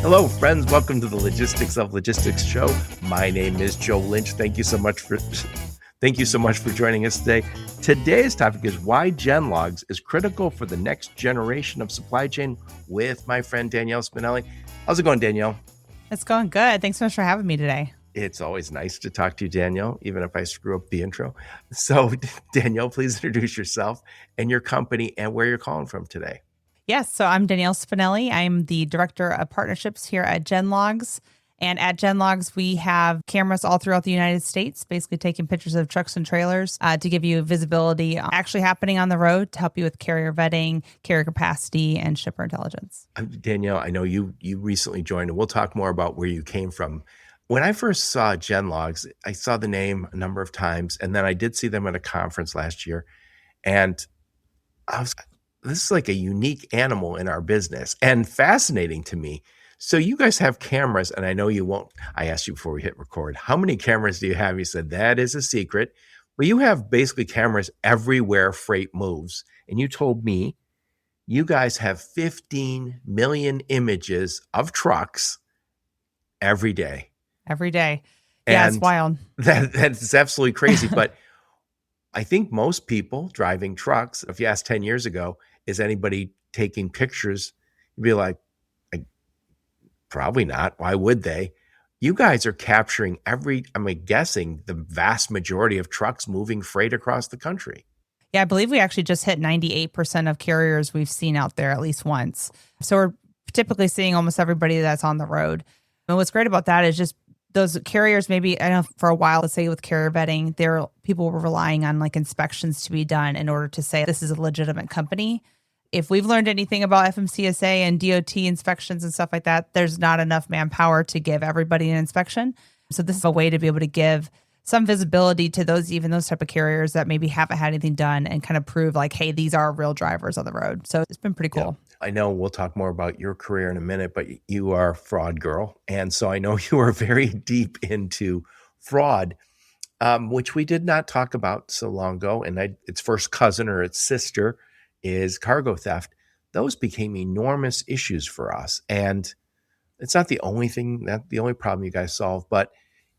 Hello, friends. Welcome to the Logistics of Logistics show. My name is Joe Lynch. Thank you so much for joining us today. Today's topic is why GenLogs is critical for the next generation of supply chain with my friend Danielle Spinelli. How's it going, Danielle? It's going good. Thanks so much for having me today. It's always nice to talk to you, Danielle, even if I screw up the intro. So, Danielle, please introduce yourself and your company and where you're calling from today. Yes, so I'm Danielle Spinelli. I'm the Director of Partnerships here at GenLogs. And at GenLogs, we have cameras all throughout the United States, basically taking pictures of trucks and trailers to give you visibility actually happening on the road to help you with carrier vetting, carrier capacity, and shipper intelligence. Danielle, I know you recently joined, and we'll talk more about where you came from. When I first saw GenLogs, I saw the name a number of times, and then I did see them at a conference last year. And this is like a unique animal in our business and fascinating to me. So you guys have cameras, and I know you won't. I asked you before we hit record, how many cameras do you have? You said that is a secret. Well, you have basically cameras everywhere freight moves. And you told me you guys have 15 million images of trucks every day. Every day. Yeah, it's wild. That's absolutely crazy. But I think most people driving trucks, if you asked 10 years ago, is anybody taking pictures? You'd be like, probably not. Why would they? You guys are capturing I'm guessing the vast majority of trucks moving freight across the country. Yeah, I believe we actually just hit 98% of carriers we've seen out there at least once. So we're typically seeing almost everybody that's on the road. And what's great about that is just those carriers, maybe, I know for a while, let's say with carrier vetting, people were relying on like inspections to be done in order to say this is a legitimate company. If we've learned anything about FMCSA and DOT inspections and stuff like that, there's not enough manpower to give everybody an inspection. So this is a way to be able to give some visibility to those type of carriers that maybe haven't had anything done and kind of prove like, hey, these are real drivers on the road. So it's been pretty cool. Yeah. I know we'll talk more about your career in a minute, but you are a fraud girl. And so I know you are very deep into fraud, which we did not talk about so long ago. And its first cousin or its sister is cargo theft. Those became enormous issues for us. And it's not the only problem you guys solve, but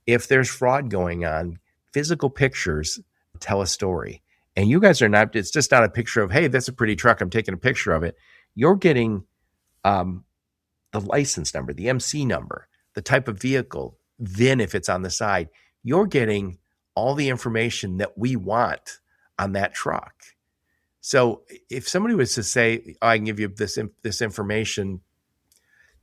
if there's fraud going on, physical pictures tell a story. And you guys it's just not a picture of, hey, that's a pretty truck, I'm taking a picture of it. You're getting the license number, the MC number, the type of vehicle, VIN if it's on the side. You're getting all the information that we want on that truck. So if somebody was to say, I can give you this information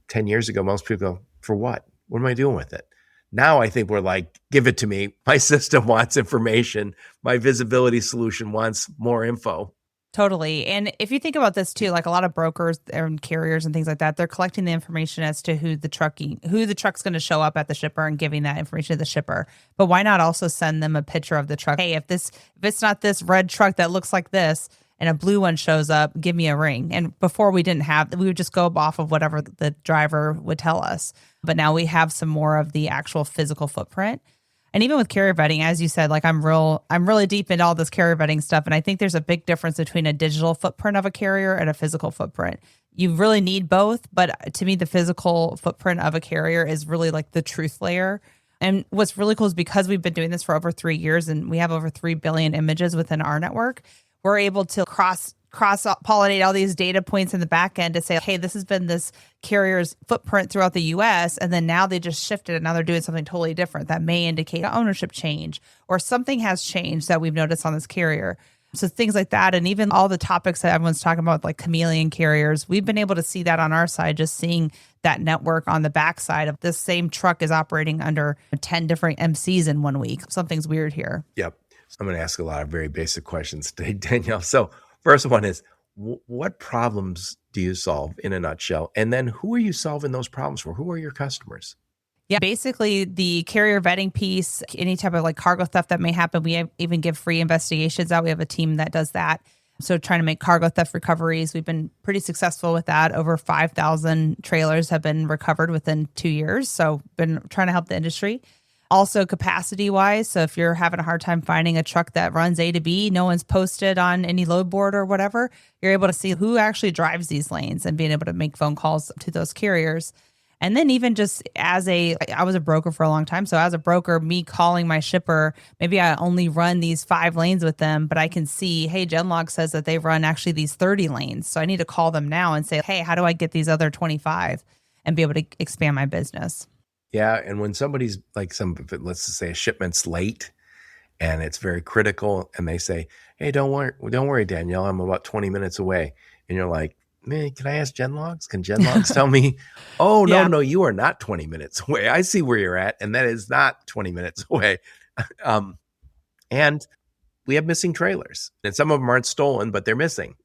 10 years ago, most people go, for what? What am I doing with it? Now I think we're like, give it to me. My system wants information. My visibility solution wants more info. Totally. And if you think about this too, like a lot of brokers and carriers and things like that, they're collecting the information as to who the truck's going to show up at the shipper and giving that information to the shipper. But why not also send them a picture of the truck? Hey, if it's not this red truck that looks like this and a blue one shows up, give me a ring. And before we would just go off of whatever the driver would tell us. But now we have some more of the actual physical footprint. And even with carrier vetting, as you said, like I'm really deep into all this carrier vetting stuff. And I think there's a big difference between a digital footprint of a carrier and a physical footprint. You really need both. But to me, the physical footprint of a carrier is really like the truth layer. And what's really cool is because we've been doing this for over 3 years and we have over 3 billion images within our network, we're able to cross-pollinate all these data points in the back end to say, hey, this has been this carrier's footprint throughout the U.S., and then now they just shifted and now they're doing something totally different. That may indicate an ownership change or something has changed that we've noticed on this carrier. So things like that, and even all the topics that everyone's talking about, like Chameleon Carriers, we've been able to see that on our side, just seeing that network on the backside of this same truck is operating under 10 different MCs in 1 week. Something's weird here. Yep. So I'm going to ask a lot of very basic questions today, Danielle. So first one is, what problems do you solve in a nutshell? And then who are you solving those problems for? Who are your customers? Yeah, basically the carrier vetting piece, any type of like cargo theft that may happen, we even give free investigations out. We have a team that does that. So trying to make cargo theft recoveries, we've been pretty successful with that. Over 5,000 trailers have been recovered within 2 years. So been trying to help the industry. Also capacity wise. So if you're having a hard time finding a truck that runs A to B, no one's posted on any load board or whatever, you're able to see who actually drives these lanes and being able to make phone calls to those carriers. And then even just I was a broker for a long time. So as a broker, me calling my shipper, maybe I only run these 5 lanes with them, but I can see, hey, GenLog says that they run actually these 30 lanes. So I need to call them now and say, hey, how do I get these other 25 and be able to expand my business? Yeah. And when somebody's like let's just say a shipment's late and it's very critical and they say, hey, don't worry, Danielle, I'm about 20 minutes away. And you're like, man, can I ask GenLogs? Can GenLogs tell me, oh, no, Yeah. no, you are not 20 minutes away. I see where you're at. And that is not 20 minutes away. um, and we have missing trailers and some of them aren't stolen, but they're missing.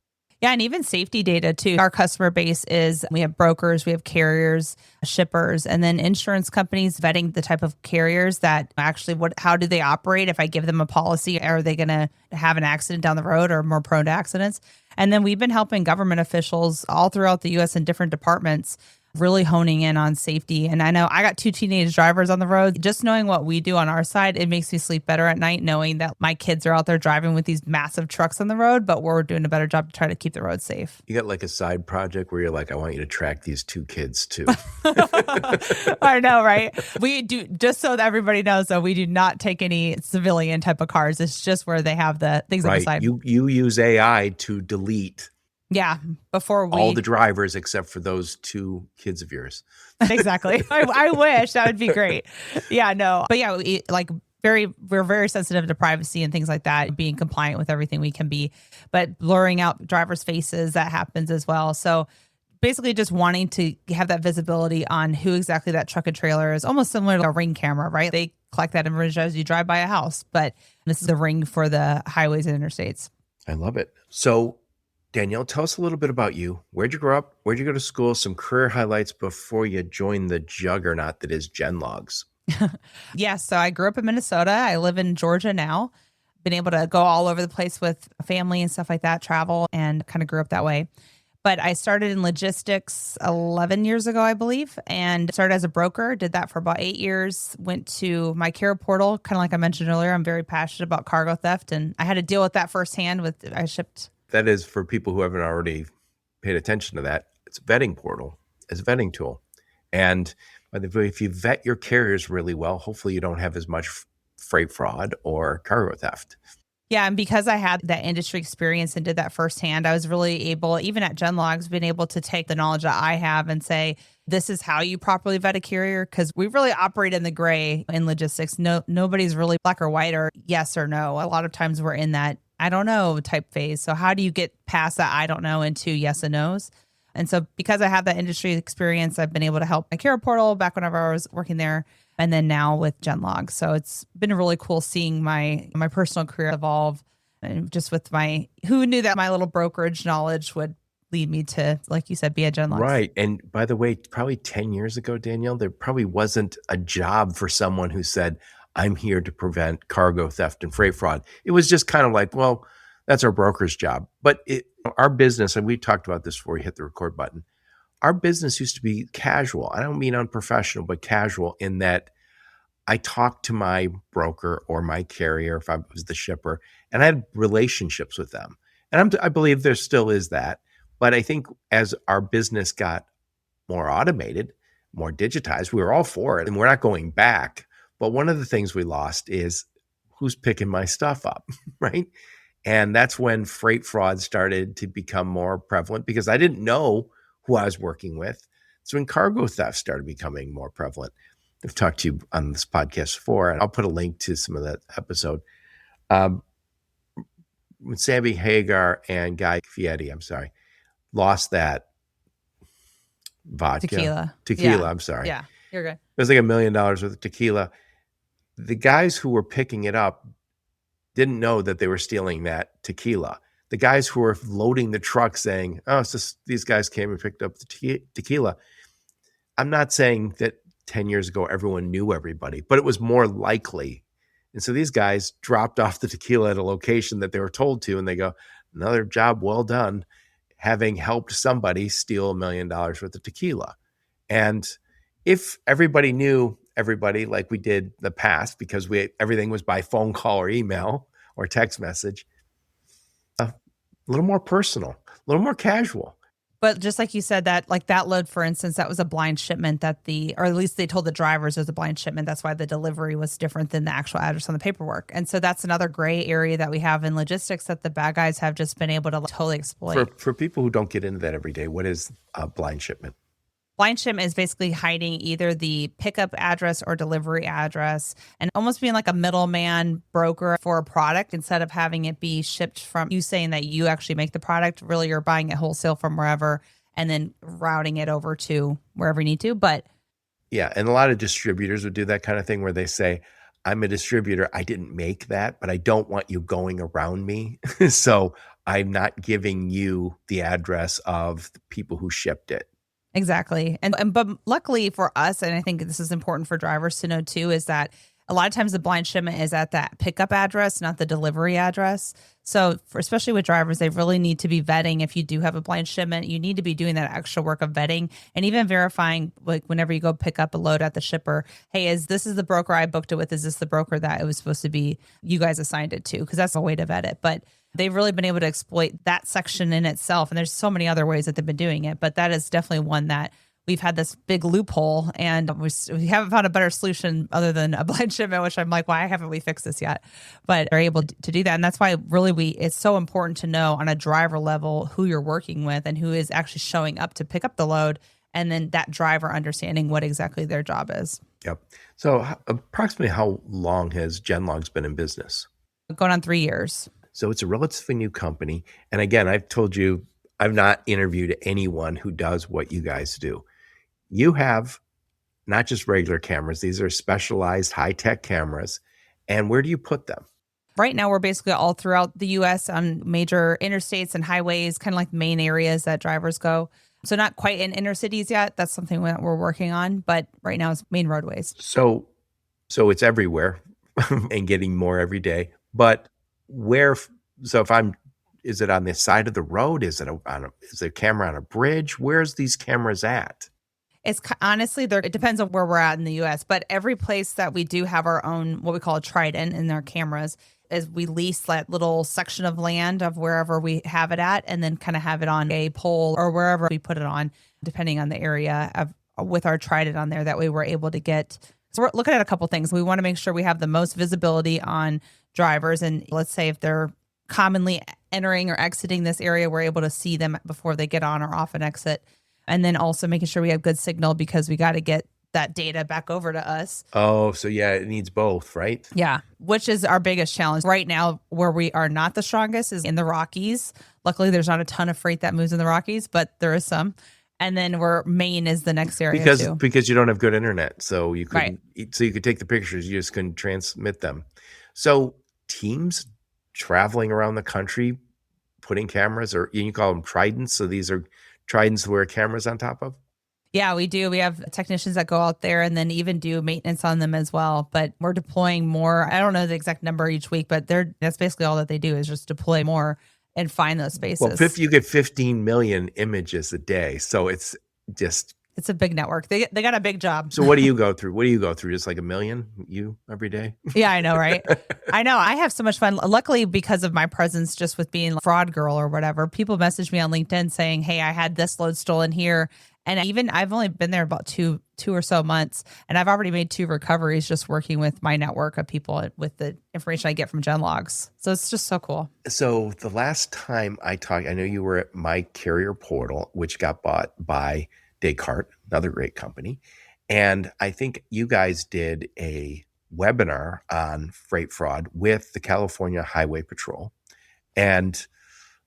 Yeah, and even safety data too. Our customer base is we have brokers, we have carriers, shippers, and then insurance companies vetting the type of carriers that actually how do they operate? If I give them a policy, are they going to have an accident down the road or more prone to accidents? And then we've been helping government officials all throughout the US in different departments really honing in on safety. And I know I got 2 teenage drivers on the road. Just knowing what we do on our side, it makes me sleep better at night, knowing that my kids are out there driving with these massive trucks on the road, but we're doing a better job to try to keep the road safe. You got like a side project where you're like, I want you to track these 2 kids too. I know, right? We do, just so that everybody knows, though, we do not take any civilian type of cars. It's just where they have the things on the Right. side. You use AI to delete Yeah, before all the drivers except for those 2 kids of yours. Exactly. I wish that would be great. Yeah, no, but yeah, we're very sensitive to privacy and things like that, being compliant with everything we can be, but blurring out drivers' faces, that happens as well. So basically just wanting to have that visibility on who exactly that truck and trailer is, almost similar to a Ring camera, right? They collect that information as you drive by a house, but this is a Ring for the highways and interstates. I love it. So Danielle, tell us a little bit about you. Where'd you grow up? Where'd you go to school? Some career highlights before you joined the juggernaut that is GenLogs. Yeah, so I grew up in Minnesota. I live in Georgia now. Been able to go all over the place with family and stuff like that, travel, and kind of grew up that way. But I started in logistics 11 years ago, I believe, and started as a broker. Did that for about 8 years. Went to my carrier portal, kind of like I mentioned earlier. I'm very passionate about cargo theft, and I had to deal with that firsthand. I shipped. That is, for people who haven't already paid attention to that, it's a vetting portal. It's a vetting tool. And by the way, if you vet your carriers really well, hopefully you don't have as much freight fraud or cargo theft. Yeah, and because I had that industry experience and did that firsthand, I was really able, even at GenLogs, been able to take the knowledge that I have and say, this is how you properly vet a carrier, because we really operate in the gray in logistics. Nobody's really black or white or yes or no. A lot of times we're in that I don't know type phase. So how do you get past that I don't know into yes and no's? And so because I have that industry experience, I've been able to help my carrier portal back whenever I was working there. And then now with GenLogs. So it's been really cool seeing my personal career evolve, and just with who knew that my little brokerage knowledge would lead me to, like you said, be a GenLogs. Right. And by the way, probably 10 years ago, Danielle, there probably wasn't a job for someone who said, I'm here to prevent cargo theft and freight fraud. It was just kind of like, well, that's our broker's job. But our business, and we talked about this before you hit the record button, our business used to be casual. I don't mean unprofessional, but casual in that I talked to my broker or my carrier, if I was the shipper, and I had relationships with them. And I believe there still is that. But I think as our business got more automated, more digitized, we were all for it, and we're not going back. But one of the things we lost is who's picking my stuff up, right? And that's when freight fraud started to become more prevalent because I didn't know who I was working with. So when cargo theft started becoming more prevalent, I've talked to you on this podcast before, and I'll put a link to some of that episode. When Sammy Hagar and Guy Fieri, lost that vodka. Tequila, Yeah. I'm sorry. Yeah, you're good. It was like $1 million worth of tequila. The guys who were picking it up didn't know that they were stealing that tequila. The guys who were loading the truck saying, oh, it's just these guys came and picked up the tequila. I'm not saying that 10 years ago everyone knew everybody, but it was more likely. And so these guys dropped off the tequila at a location that they were told to, and they go, another job well done, having helped somebody steal $1 million worth of tequila. And if everybody knew everybody like we did in the past, because everything was by phone call or email or text message, a little more personal, a little more casual. But just like you said, that like that load, for instance, that was a blind shipment that or at least they told the drivers it was a blind shipment. That's why the delivery was different than the actual address on the paperwork. And so that's another gray area that we have in logistics that the bad guys have just been able to totally exploit. For people who don't get into that every day, what is a blind shipment? Blind shipment is basically hiding either the pickup address or delivery address and almost being like a middleman broker for a product instead of having it be shipped from you saying that you actually make the product. Really, you're buying it wholesale from wherever and then routing it over to wherever you need to. But yeah, and a lot of distributors would do that kind of thing where they say, I'm a distributor. I didn't make that, but I don't want you going around me. So I'm not giving you the address of the people who shipped it. exactly. And but luckily for us, and I think this is important for drivers to know too, is that a lot of times the blind shipment is at that pickup address, not the delivery address. So especially with drivers, they really need to be vetting. If you do have a blind shipment, you need to be doing that extra work of vetting and even verifying, like whenever you go pick up a load at the shipper, hey, is this is the broker I booked it with? Is this the broker that it was supposed to be you guys assigned it to? Because that's a way to vet it. But they've really been able to exploit that section in itself. And there's so many other ways that they've been doing it, but that is definitely one that we've had this big loophole and we haven't found a better solution other than a blind shipment, which I'm like, why haven't we fixed this yet? But they're able to do that. And that's why really it's so important to know on a driver level who you're working with and who is actually showing up to pick up the load. And then that driver understanding what exactly their job is. Yep. So approximately how long has GenLogs been in business? Going on 3 years. So it's a relatively new company. And again, I've told you, I've not interviewed anyone who does what you guys do. You have not just regular cameras. These are specialized high-tech cameras. And where do you put them? Right now, we're basically all throughout the U.S. on major interstates and highways, kind of like main areas that drivers go. So not quite in inner cities yet. That's something that we're working on. But right now, it's main roadways. So it's everywhere and getting more every day. But where? So is it on the side of the road? Is it is a camera on a bridge? Where's these cameras at? It's honestly, it depends on where we're at in the US, but every place that we do have our own, what we call a trident in our cameras, is we lease that little section of land of wherever we have it at and then kind of have it on a pole or wherever we put it on, depending on the area with our trident on there. That way we're able to get, so we're looking at a couple things. We want to make sure we have the most visibility on drivers. And let's say if they're commonly entering or exiting this area, we're able to see them before they get on or off an exit. And then also making sure we have good signal because we got to get that data back over to us. Oh, so yeah, it needs both, right? Yeah, which is our biggest challenge right now. Where we are not the strongest is in the Rockies. Luckily, there's not a ton of freight that moves in the Rockies, but there is some. And then Maine is the next area because you don't have good internet, so you couldn't. Right. So you could take the pictures, you just couldn't transmit them. So teams traveling around the country, putting cameras, or you call them tridents. So these are tridents where cameras on top of? Yeah, we do. We have technicians that go out there and then even do maintenance on them as well. But we're deploying more. I don't know the exact number each week, but that's basically all that they do is just deploy more and find those spaces. Well, you get 15 million images a day. So it's a big network. They got a big job. So what do you go through? Just like a million every day? Yeah, I know, right? I know. I have so much fun. Luckily, because of my presence just with being a fraud girl or whatever, people message me on LinkedIn saying, hey, I had this load stolen here. And I've only been there about two or so months, and I've already made 2 recoveries just working with my network of people with the information I get from GenLogs. So it's just so cool. So the last time I talked, I know you were at My Carrier Portal, which got bought by Descartes, another great company. And I think you guys did a webinar on freight fraud with the California Highway Patrol. And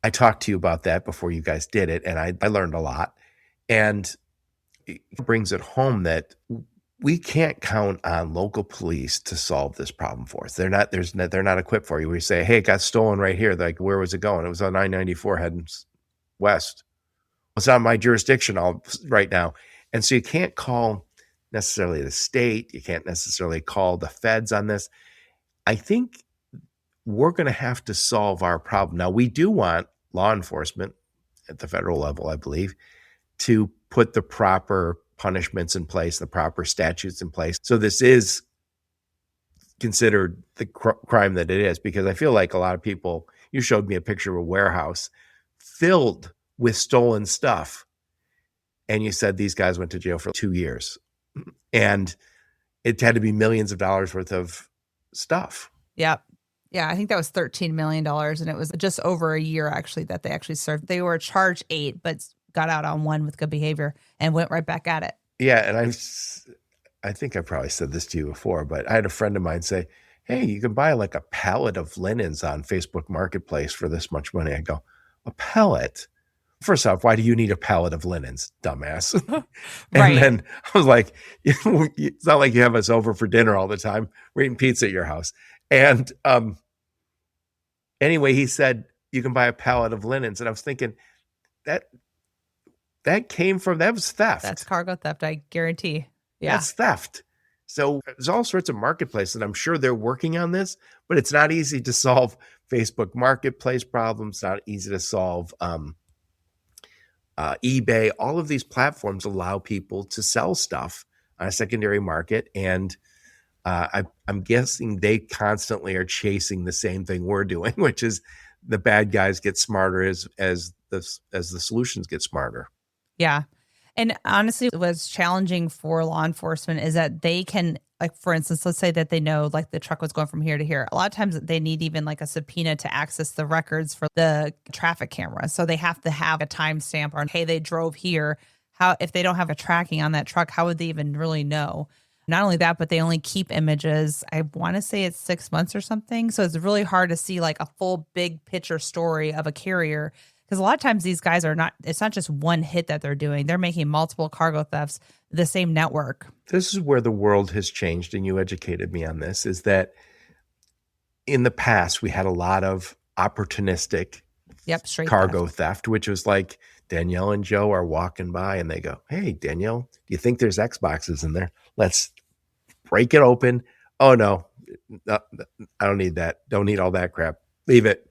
I talked to you about that before you guys did it, and I learned a lot. And it brings it home that we can't count on local police to solve this problem for us. They're not equipped for you. We say, hey, it got stolen right here. They're like, where was it going? It was on I-94 heading west. It's not my jurisdiction right now. And so you can't call necessarily the state. You can't necessarily call the feds on this. I think we're going to have to solve our problem. Now, we do want law enforcement at the federal level, I believe, to put the proper punishments in place, the proper statutes in place. So this is considered the crime that it is, because I feel like a lot of people, you showed me a picture of a warehouse filled with stolen stuff. And you said these guys went to jail for 2 years. And it had to be millions of dollars worth of stuff. Yep. Yeah, I think that was $13 million. And it was just over a year, actually, that they actually served. They were charged 8, but got out on 1 with good behavior and went right back at it. Yeah. And I think I probably said this to you before, but I had a friend of mine say, hey, you can buy like a pallet of linens on Facebook Marketplace for this much money. I go, a pallet? First off, why do you need a pallet of linens, dumbass? And then I was like, it's not like you have us over for dinner all the time. We're eating pizza at your house. And anyway, he said, you can buy a pallet of linens. And I was thinking, that was theft. That's cargo theft, I guarantee. Yeah. That's theft. So there's all sorts of marketplaces, and I'm sure they're working on this, but it's not easy to solve Facebook Marketplace problems. Not easy to solve eBay. All of these platforms allow people to sell stuff on a secondary market, and I'm guessing they constantly are chasing the same thing we're doing, which is the bad guys get smarter as the solutions get smarter. Yeah. And honestly, what's challenging for law enforcement is that they can, like, for instance, let's say that they know like the truck was going from here to here. A lot of times they need even like a subpoena to access the records for the traffic camera. So they have to have a timestamp on, hey, they drove here. How, if they don't have a tracking on that truck, how would they even really know? Not only that, but they only keep images. I want to say it's 6 months or something. So it's really hard to see like a full big picture story of a carrier. Because a lot of times these guys are not, it's not just one hit that they're doing. They're making multiple cargo thefts, the same network. This is where the world has changed, and you educated me on this, is that in the past, we had a lot of opportunistic cargo theft, which was like Danielle and Joe are walking by and they go, hey, Danielle, do you think there's Xboxes in there? Let's break it open. Oh, no, I don't need that. Don't need all that crap. Leave it.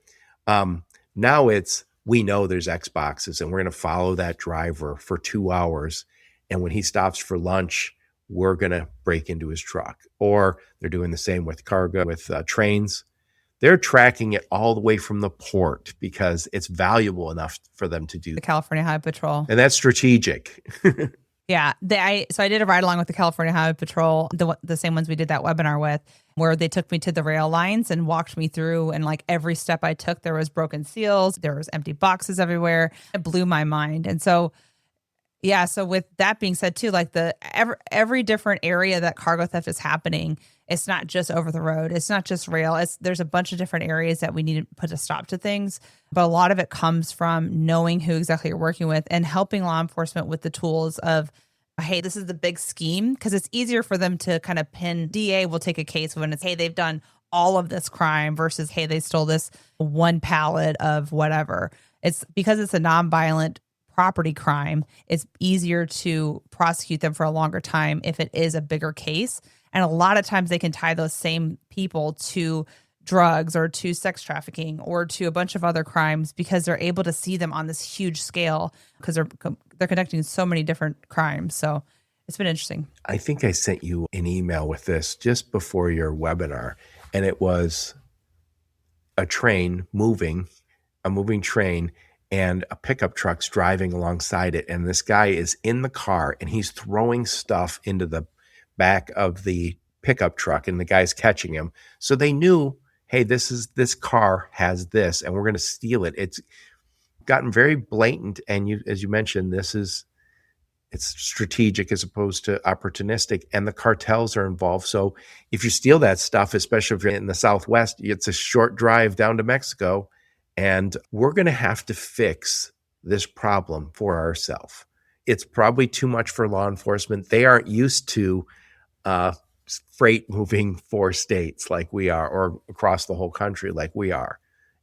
Now it's, we know there's Xboxes and we're going to follow that driver for 2 hours. And when he stops for lunch, we're going to break into his truck. Or they're doing the same with cargo, with trains. They're tracking it all the way from the port because it's valuable enough for them to do. The California Highway Patrol. And that's strategic. Yeah. So I did a ride along with the California Highway Patrol, the same ones we did that webinar with, where they took me to the rail lines and walked me through. And like every step I took, there was broken seals, there was empty boxes everywhere. It blew my mind. And so, yeah. So with that being said too, like every different area that cargo theft is happening, it's not just over the road. It's not just rail. There's a bunch of different areas that we need to put a stop to things. But a lot of it comes from knowing who exactly you're working with and helping law enforcement with the tools of, hey, this is the big scheme, because it's easier for them to kind of pin. DA will take a case when it's, hey, they've done all of this crime versus, hey, they stole this one pallet of whatever. It's because it's a nonviolent property crime. It's easier to prosecute them for a longer time if it is a bigger case. And a lot of times they can tie those same people to drugs or to sex trafficking or to a bunch of other crimes because they're able to see them on this huge scale because they're conducting so many different crimes. So it's been interesting. I think I sent you an email with this just before your webinar, and it was a moving train, and a pickup truck's driving alongside it. And this guy is in the car and he's throwing stuff into the back of the pickup truck, and the guy's catching him. So they knew, hey, this car has this and we're going to steal it. It's gotten very blatant. And as you mentioned, it's strategic as opposed to opportunistic, and the cartels are involved. So if you steal that stuff, especially if you're in the Southwest, it's a short drive down to Mexico, and we're going to have to fix this problem for ourselves. It's probably too much for law enforcement. They aren't used to freight moving 4 states like we are, or across the whole country like we are.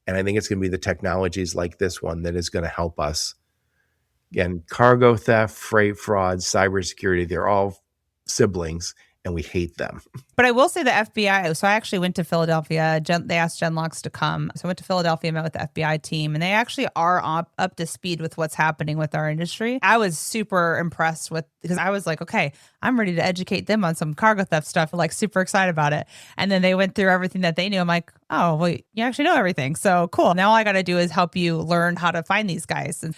And I think it's going to be the technologies like this one that is going to help us. Again, cargo theft, freight fraud, cybersecurity, they're all siblings, and we hate them. But I will say the FBI. So I actually went to Philadelphia. They asked GenLogs to come. So I went to Philadelphia, met with the FBI team, and they actually are up to speed with what's happening with our industry. I was super impressed with, because I was like, okay, I'm ready to educate them on some cargo theft stuff, like super excited about it. And then they went through everything that they knew. I'm like, oh, well, you actually know everything. So cool. Now all I got to do is help you learn how to find these guys, and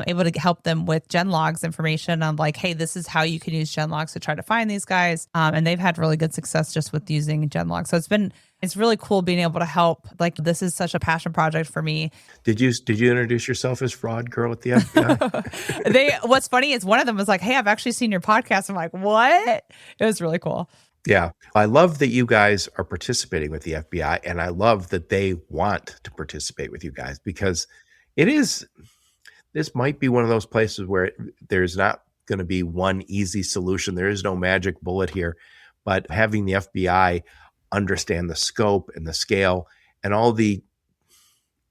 able to help them with GenLogs information on like, hey, this is how you can use GenLogs to try to find these guys. And they've had really good success just with using GenLogs. So it's really cool being able to help. Like, this is such a passion project for me. Did you introduce yourself as fraud girl at the FBI? What's funny is one of them was like, hey, I've actually seen your podcast. I'm like, what? It was really cool. Yeah. I love that you guys are participating with the FBI, and I love that they want to participate with you guys, because this might be one of those places where there's not going to be one easy solution. There is no magic bullet here, but having the FBI understand the scope and the scale and all the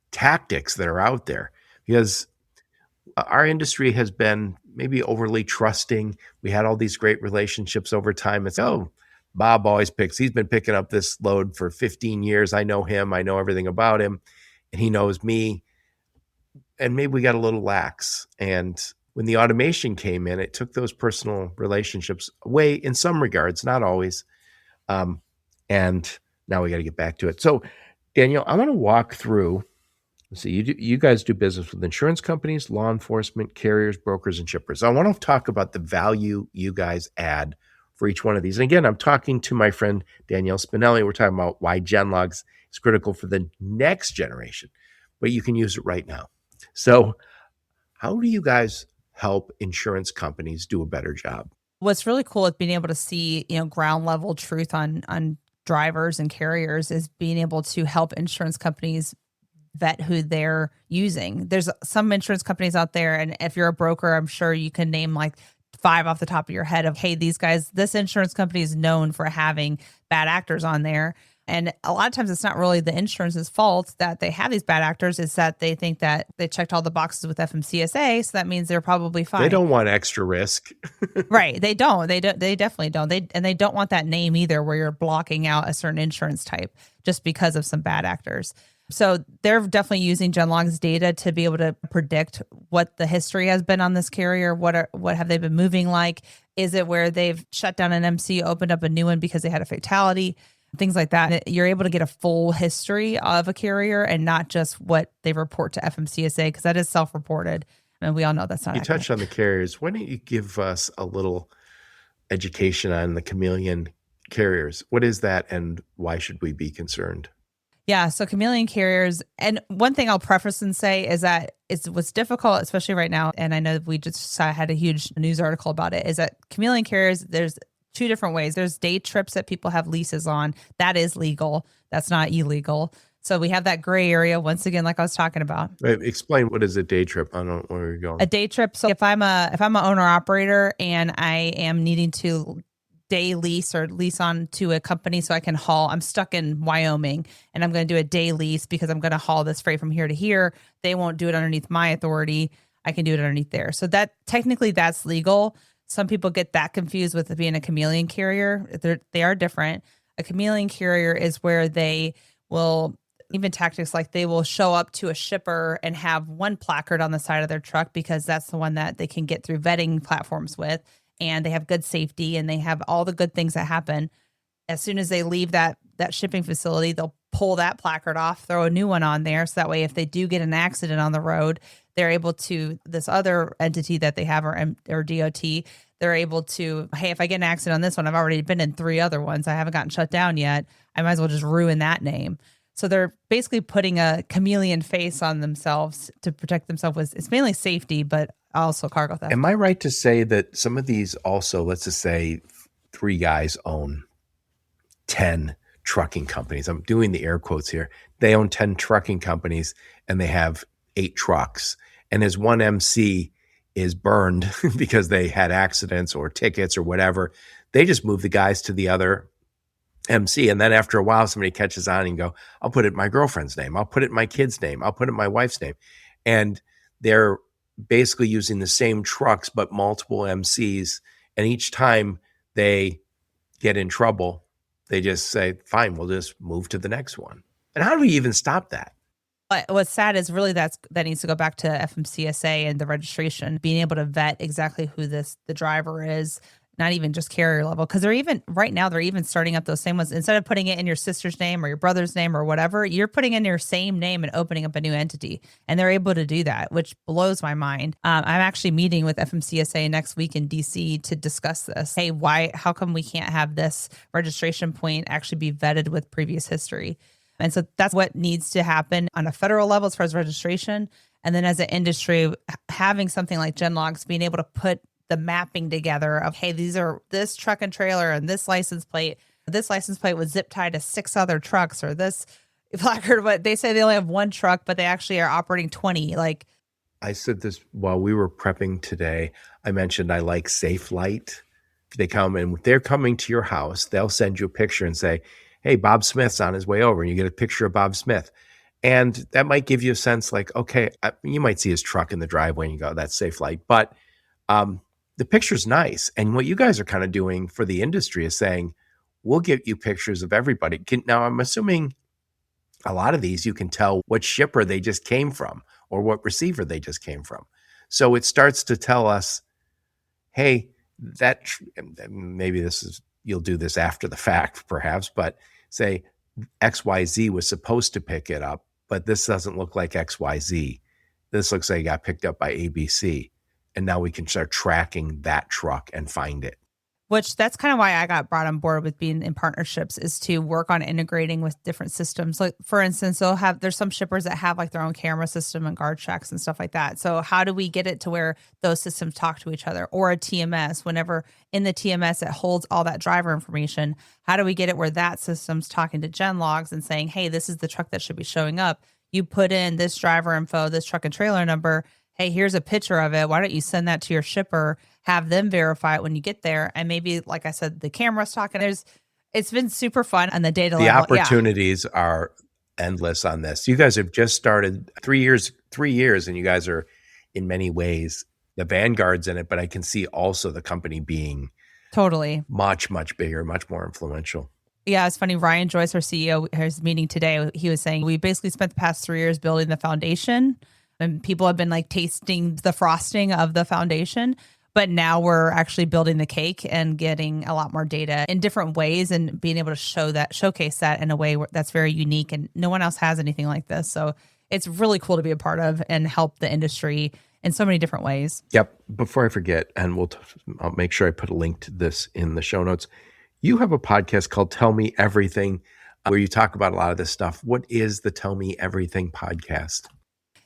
tactics that are out there, because our industry has been maybe overly trusting. We had all these great relationships over time. It's, oh, Bob always he's been picking up this load for 15 years. I know him. I know everything about him, and he knows me. And maybe we got a little lax. And when the automation came in, it took those personal relationships away in some regards, not always. And now we got to get back to it. So, Danielle, I want to walk through. Let's see, you guys do business with insurance companies, law enforcement, carriers, brokers, and shippers. I want to talk about the value you guys add for each one of these. And again, I'm talking to my friend Danielle Spinelli. We're talking about why GenLogs is critical for the next generation, but you can use it right now. So how do you guys help insurance companies do a better job? What's really cool is being able to see, ground level truth on drivers and carriers, is being able to help insurance companies vet who they're using. There's some insurance companies out there, and if you're a broker, I'm sure you can name like 5 off the top of your head of, hey, these guys, this insurance company is known for having bad actors on there. And a lot of times it's not really the insurance's fault that they have these bad actors. It's that they think that they checked all the boxes with FMCSA. So that means they're probably fine. They don't want extra risk. Right. They don't. They definitely don't. They don't want that name either, where you're blocking out a certain insurance type just because of some bad actors. So they're definitely using GenLogs data to be able to predict what the history has been on this carrier. What have they been moving like? Is it where they've shut down an MC, opened up a new one because they had a fatality? Things like that. You're able to get a full history of a carrier and not just what they report to FMCSA, because that is self-reported. And we all know that's not You accurate. touched on the carriers. Why don't you give us a little education on the Chameleon Carriers? What is that, and why should we be concerned? Yeah, so Chameleon Carriers, and one thing I'll preface and say is that it's what's difficult, especially right now, and I know we just had a huge news article about it, is that Chameleon Carriers, there's 2 different ways. There's day trips that people have leases on. That is legal. That's not illegal. So we have that gray area, once again, like I was talking about. Wait, explain, what is a day trip? I don't know where you're going. A day trip. So if I'm an owner operator and I am needing to day lease or lease on to a company so I can haul, I'm stuck in Wyoming and I'm going to do a day lease because I'm going to haul this freight from here to here. They won't do it underneath my authority. I can do it underneath there. So that technically that's legal. Some people get that confused with being a chameleon carrier. They are different. A chameleon carrier is where they will, even tactics like they will show up to a shipper and have one placard on the side of their truck because that's the one that they can get through vetting platforms with. And they have good safety and they have all the good things that happen. As soon as they leave that shipping facility, they'll pull that placard off, throw a new one on there. So that way, if they do get an accident on the road, they're able to, this other entity that they have or DOT, they're able to, hey, if I get an accident on this one, I've already been in 3 other ones. I haven't gotten shut down yet. I might as well just ruin that name. So they're basically putting a chameleon face on themselves to protect themselves. It's mainly safety, but also cargo theft. Am I right to say that some of these also, let's just say 3 guys own 10 trucking companies? I'm doing the air quotes here. They own 10 trucking companies and they have 8 trucks. And as one MC is burned because they had accidents or tickets or whatever, they just move the guys to the other MC. And then after a while, somebody catches on and go, I'll put it in my girlfriend's name. I'll put it in my kid's name. I'll put it in my wife's name. And they're basically using the same trucks, but multiple MCs. And each time they get in trouble, they just say, fine, we'll just move to the next one. And how do we even stop that? But what's sad is really that needs to go back to FMCSA and the registration, being able to vet exactly who the driver is, not even just carrier level. Because they're even right now they're even starting up those same ones. Instead of putting it in your sister's name or your brother's name or whatever, you're putting in your same name and opening up a new entity. And they're able to do that, which blows my mind. I'm actually meeting with FMCSA next week in DC to discuss this. Hey, how come we can't have this registration point actually be vetted with previous history? And so that's what needs to happen on a federal level as far as registration. And then as an industry, having something like GenLogs, being able to put the mapping together of, hey, these are this truck and trailer and this license plate was zip tied to 6 other trucks, or this placard, but they say they only have 1 truck, but they actually are operating 20. Like, I said this while we were prepping today. I mentioned I like Safe Light. They come and they're coming to your house. They'll send you a picture and say, hey, Bob Smith's on his way over, and you get a picture of Bob Smith. And that might give you a sense like, okay, you might see his truck in the driveway and you go, that's Safe Light. But the picture's nice. And what you guys are kind of doing for the industry is saying, we'll get you pictures of everybody. Now, I'm assuming a lot of these, you can tell what shipper they just came from or what receiver they just came from. So it starts to tell us, hey, maybe you'll do this after the fact, perhaps, but say XYZ was supposed to pick it up, but this doesn't look like XYZ. This looks like it got picked up by ABC. And now we can start tracking that truck and find it. Which that's kind of why I got brought on board with being in partnerships, is to work on integrating with different systems. Like, for instance, there's some shippers that have like their own camera system and guard checks and stuff like that. So how do we get it to where those systems talk to each other, or a TMS? Whenever in the TMS it holds all that driver information, how do we get it where that system's talking to GenLogs and saying, hey, this is the truck that should be showing up. You put in this driver info, this truck and trailer number. Hey, here's a picture of it. Why don't you send that to your shipper, have them verify it when you get there? And maybe, like I said, the camera's talking. It's been super fun on the data level. The opportunities are endless on this. You guys have just started 3 years, and you guys are in many ways the vanguards in it, but I can see also the company being totally much, much bigger, much more influential. Yeah, it's funny. Ryan Joyce, our CEO, his meeting today, he was saying, we basically spent the past 3 years building the foundation, and people have been like tasting the frosting of the foundation. But now we're actually building the cake and getting a lot more data in different ways and being able to showcase that in a way that's very unique, and no one else has anything like this. So it's really cool to be a part of and help the industry in so many different ways. Yep. Before I forget, and I'll make sure I put a link to this in the show notes. You have a podcast called Tell Me Everything, where you talk about a lot of this stuff. What is the Tell Me Everything podcast?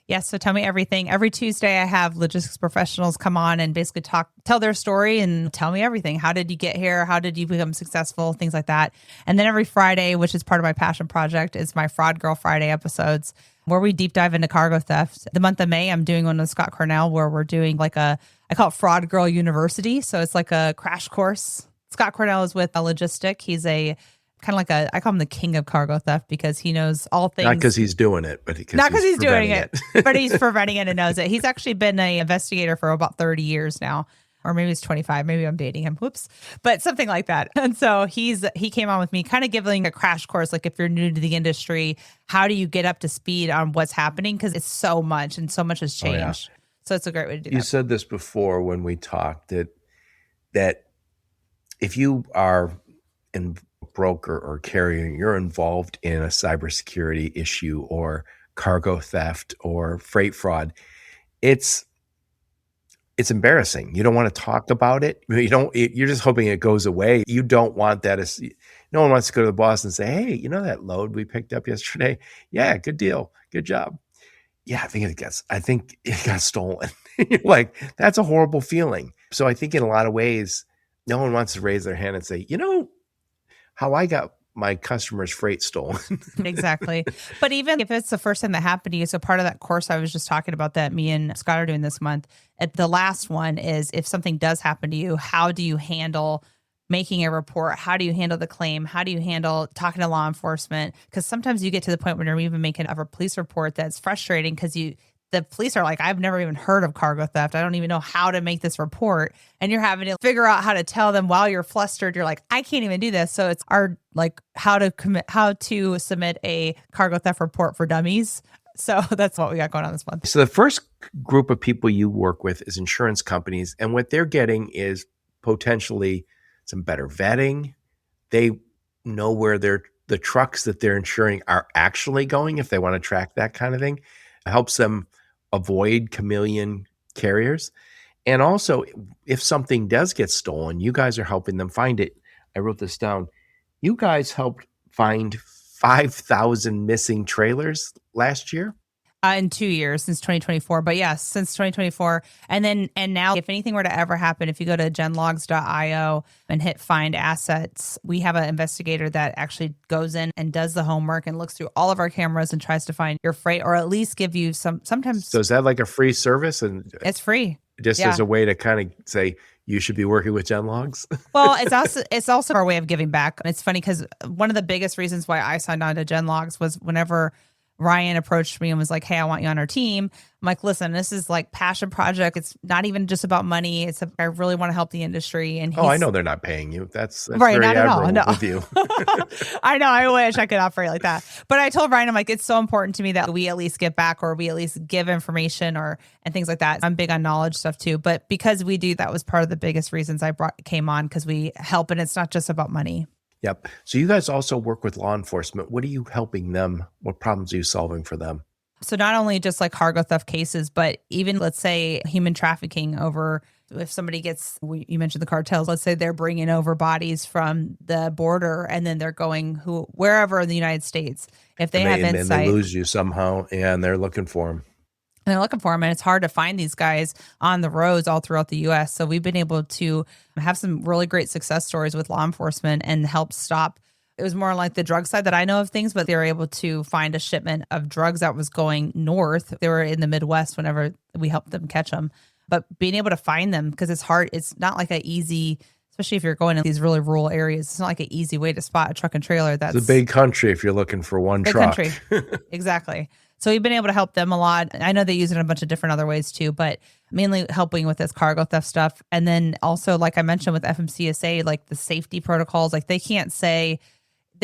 Yes. So Tell Me Everything. Every Tuesday, I have logistics professionals come on and basically tell their story and tell me everything. How did you get here? How did you become successful? Things like that. And then every Friday, which is part of my passion project, is my Fraud Girl Friday episodes, where we deep dive into cargo theft. The month of May, I'm doing one with Scott Cornell, where we're doing I call it Fraud Girl University. So it's like a crash course. Scott Cornell is with a logistic. He's a kind of like I call him the king of cargo theft, because he knows all things. Not because he's doing it, but not because he's doing it, but he's preventing it and knows it. He's actually been an investigator for about 30 years now, or maybe he's 25. Maybe I'm dating him. Whoops. But something like that. And so he came on with me, kind of giving a crash course. Like, if you're new to the industry, how do you get up to speed on what's happening? Because it's so much, and so much has changed. Oh, yeah. So it's a great way to do that. You said this before when we talked, that if you are in broker or carrier, you're involved in a cybersecurity issue or cargo theft or freight fraud, it's embarrassing. You don't want to talk about it. You're just hoping it goes away. You don't want that. No one wants to go to the boss and say, hey, you know that load we picked up yesterday? Yeah, good deal. Good job. Yeah, I think it got stolen. You're like, that's a horrible feeling. So I think in a lot of ways, no one wants to raise their hand and say, how I got my customer's freight stolen. Exactly. But even if it's the first time that happened to you, so part of that course I was just talking about that me and Scott are doing this month, at the last one is, if something does happen to you, how do you handle making a report? How do you handle the claim? How do you handle talking to law enforcement? Because sometimes you get to the point when you're even making a police report that's frustrating, because the police are like, I've never even heard of cargo theft. I don't even know how to make this report. And you're having to figure out how to tell them while you're flustered. You're like, I can't even do this. So it's our like how to submit a cargo theft report for dummies. So that's what we got going on this month. So the first group of people you work with is insurance companies, and what they're getting is potentially some better vetting. They know where the trucks that they're insuring are actually going if they want to track that kind of thing. It helps them avoid Chameleon Carriers. And also, if something does get stolen, you guys are helping them find it. I wrote this down. You guys helped find 5,000 missing trailers last year. In 2 years since 2024. But yes, since 2024. And now if anything were to ever happen, if you go to genlogs.io and hit find assets, we have an investigator that actually goes in and does the homework and looks through all of our cameras and tries to find your freight, or at least give you sometimes. So is that like a free service? And it's free. Just as a way to kind of say, you should be working with GenLogs? Well, it's also our way of giving back. And it's funny because one of the biggest reasons why I signed on to GenLogs was whenever Ryan approached me and was like, hey, I want you on our team. I'm like, listen, this is like passion project. It's not even just about money. I really want to help the industry. And I know they're not paying you. That's right, very not at all. No. with you. I know. I wish I could operate like that. But I told Ryan, I'm like, it's so important to me that we at least give back, or we at least give information and things like that. I'm big on knowledge stuff too. But because we do, that was part of the biggest reasons I came on, because we help, and it's not just about money. Yep. So you guys also work with law enforcement. What are you helping them? What problems are you solving for them? So not only just like cargo theft cases, but even let's say human trafficking over, if somebody gets, you mentioned the cartels, let's say they're bringing over bodies from the border and then they're going wherever in the United States. If they have insight. And they lose you somehow and they're looking for them. And they're looking for them, and it's hard to find these guys on the roads all throughout the U.S. So we've been able to have some really great success stories with law enforcement and help stop. It was more like the drug side that I know of things, but they were able to find a shipment of drugs that was going north. They were in the Midwest whenever we helped them catch them. But being able to find them, because it's hard, it's not like an easy, especially if you're going in these really rural areas, it's not like an easy way to spot a truck and trailer. It's a big country if you're looking for one truck. Country. Exactly. So we've been able to help them a lot. I know they use it in a bunch of different other ways too, but mainly helping with this cargo theft stuff. And then also, like I mentioned with FMCSA, like the safety protocols, like they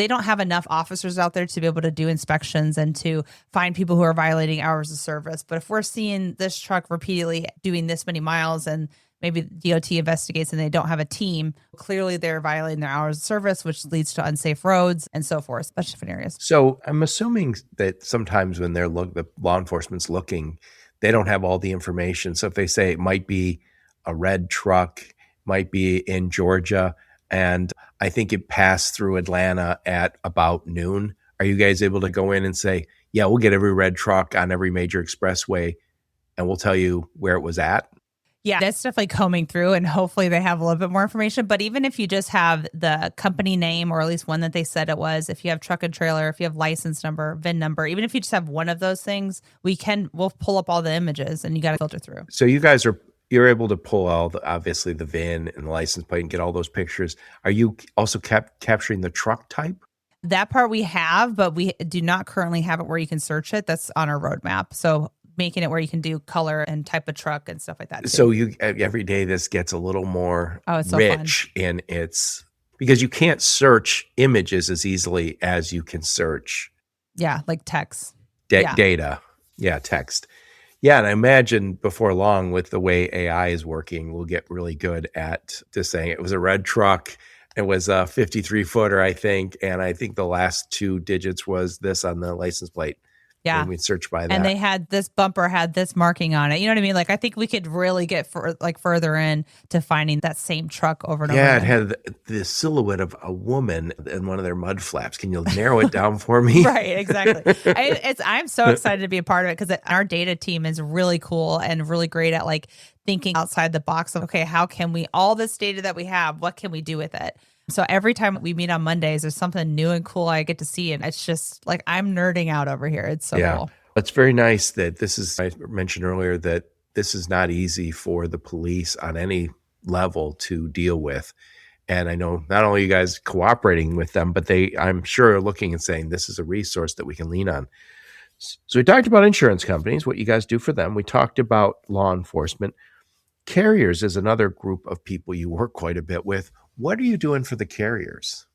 don't have enough officers out there to be able to do inspections and to find people who are violating hours of service. But if we're seeing this truck repeatedly doing this many miles and maybe DOT investigates and they don't have a team, clearly they're violating their hours of service, which leads to unsafe roads and so forth, bunch of different areas. So I'm assuming that sometimes when the law enforcement's looking, they don't have all the information. So if they say it might be a red truck, might be in Georgia, and I think it passed through Atlanta at about noon, are you guys able to go in and say, yeah, we'll get every red truck on every major expressway and we'll tell you where it was at? Yeah, that's definitely combing through, and hopefully they have a little bit more information. But even if you just have the company name, or at least one that they said it was, if you have truck and trailer, if you have license number, VIN number, even if you just have one of those things, we'll pull up all the images and you got to filter through. So you're able to pull obviously the VIN and the license plate and get all those pictures. Are you also capturing the truck type? That part we have, but we do not currently have it where you can search it. That's on our roadmap. So making it where you can do color and type of truck and stuff like that too. So every day this gets a little more it's so rich fun. in its, because you can't search images as easily as you can search. Yeah, like text. Data. Yeah, text. Yeah, and I imagine before long, with the way AI is working, we'll get really good at just saying it was a red truck. It was a 53-footer, I think. And I think the last 2 digits was this on the license plate. Yeah. And we'd search by that. And they had this bumper had this marking on it. You know what I mean? Like, I think we could really get further in to finding that same truck over and over. Yeah, it had the silhouette of a woman in one of their mud flaps. Can you narrow it down for me? Right, exactly. I'm so excited to be a part of it, because our data team is really cool and really great at like thinking outside the box of, okay, how can we, all this data that we have, what can we do with it? So every time we meet on Mondays, there's something new and cool I get to see. And it's just like, I'm nerding out over here. It's so cool. It's very nice that I mentioned earlier that this is not easy for the police on any level to deal with. And I know not only you guys cooperating with them, but I'm sure are looking and saying, this is a resource that we can lean on. So we talked about insurance companies, what you guys do for them. We talked about law enforcement. Carriers is another group of people you work quite a bit with. What are you doing for the carriers?